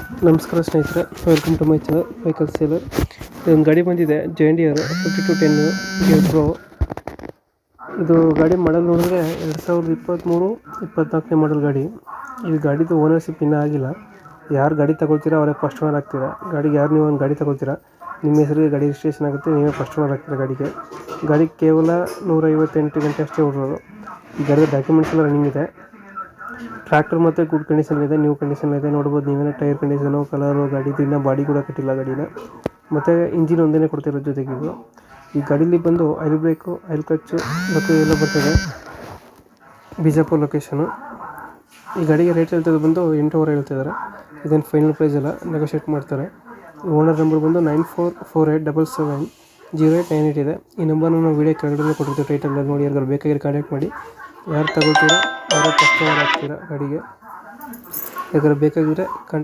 ನಮಸ್ಕಾರ ಸ್ನೇಹಿತರೆ, welcome to my channel vehicle seller. ಇದೊಂದು ಗಾಡಿ ಬಂದಿದೆ, ಜೈಂಡಿಯರ್ 5210 ಗೇರ್ ಪ್ರೋ. ಇದು ಗಾಡಿ ಮಾಡಲ್ ನೋಡಿದ್ರೆ 2023-24 ಮಾಡಲ್ ಗಾಡಿ. ಈ ಗಾಡಿದು ಓನರ್ಶಿಪ್ ಇನ್ನೂ ಆಗಿಲ್ಲ. ಯಾರು ಗಾಡಿ ತಗೊಳ್ತೀರಾ ಅವರೇ ಫಸ್ಟ್ ಓನರ್ ಆಗ್ತೀರಾ. ಗಾಡಿಗೆ ಯಾರು ನೀವು ಒಂದು ಗಾಡಿ ತಗೊಳ್ತೀರಾ ನಿಮ್ಮ ಹೆಸರಿಗೆ ಗಾಡಿ ರಿಜಿಸ್ಟ್ರೇಷನ್ ಆಗುತ್ತೆ, ನೀವೇ ಫಸ್ಟ್ ಓನರ್ ಆಗ್ತೀರಾ. ಗಾಡಿ ಕೇವಲ 158 ಗಂಟೆ ಅಷ್ಟೇ ಓಡಿರೋದು. ಈ ಗಾಡಿಯ ಡಾಕ್ಯುಮೆಂಟ್ಸ್ ಎಲ್ಲ ರನ್ನಿಂಗ್ ಇದೆ. ಟ್ರ್ಯಾಕ್ಟರ್ ಮತ್ತು ಗುಡ್ ಕಂಡೀಷನ್ ಇದೆ, ನ್ಯೂ ಕಂಡೀಷನ್ ಇದೆ. ನೋಡ್ಬೋದು ನೀವೇನೇ ಟೈರ್ ಕಂಡೀಷನು, ಕಲರು, ಗಾಡಿದು ಇನ್ನೂ ಬಾಡಿ ಕೂಡ ಕಟ್ಟಿಲ್ಲ ಗಾಡಿನ. ಮತ್ತು ಇಂಜಿನ್ ಒಂದೇ ಕೊಡ್ತಿರೋದು ಜೊತೆಗೆ. ಈ ಗಾಡೀಲಿ ಬಂದು ಆಯಿಲ್ ಬ್ರೇಕು, ಆಯಿಲ್ ಕ್ಲಚ್ಚು ಮತ್ತು ಎಲ್ಲ ಬರ್ತದೆ. ಬಿಜಾಪುರ ಲೊಕೇಶನು. ಈ ಗಾಡಿಗೆ ರೇಟ್ ಹೇಳ್ತಿದ್ದು ಬಂದು 8,000 ಹೇಳ್ತಿದ್ದಾರೆ. ಇದೇನು ಫೈನಲ್ ಪ್ರೈಸ್ ಎಲ್ಲ ನೆಗೋಷಿಯೇಟ್ ಮಾಡ್ತಾರೆ. ಓನರ್ ನಂಬರ್ ಬಂದು 9448770898 ಇದೆ. ಈ ನಂಬರ್ನ ನಾವು ವೀಡಿಯೋ ಕೆಳಗಡೆ ಕೊಟ್ಟಿರ್ತೀವಿ, ಟೈಟಲಲ್ಲಿ ನೋಡಿ. ಯಾರಿಗಾರು ಬೇಕಾಗಿರೋ ಕಾಂಟ್ಯಾಕ್ಟ್ ಮಾಡಿ. ಯಾರು ತಗೊಳ್ತೀರಾ ಅವರೇ ಕಸ್ಟಮರ್ ಆಗ್ತೀರಾ ಗಾಡಿಗೆ. ಯಾರಿಗಾರು ಬೇಕಾಗಿದ್ದರೆ ಕಾಂಟ್ಯಾಕ್ಟ್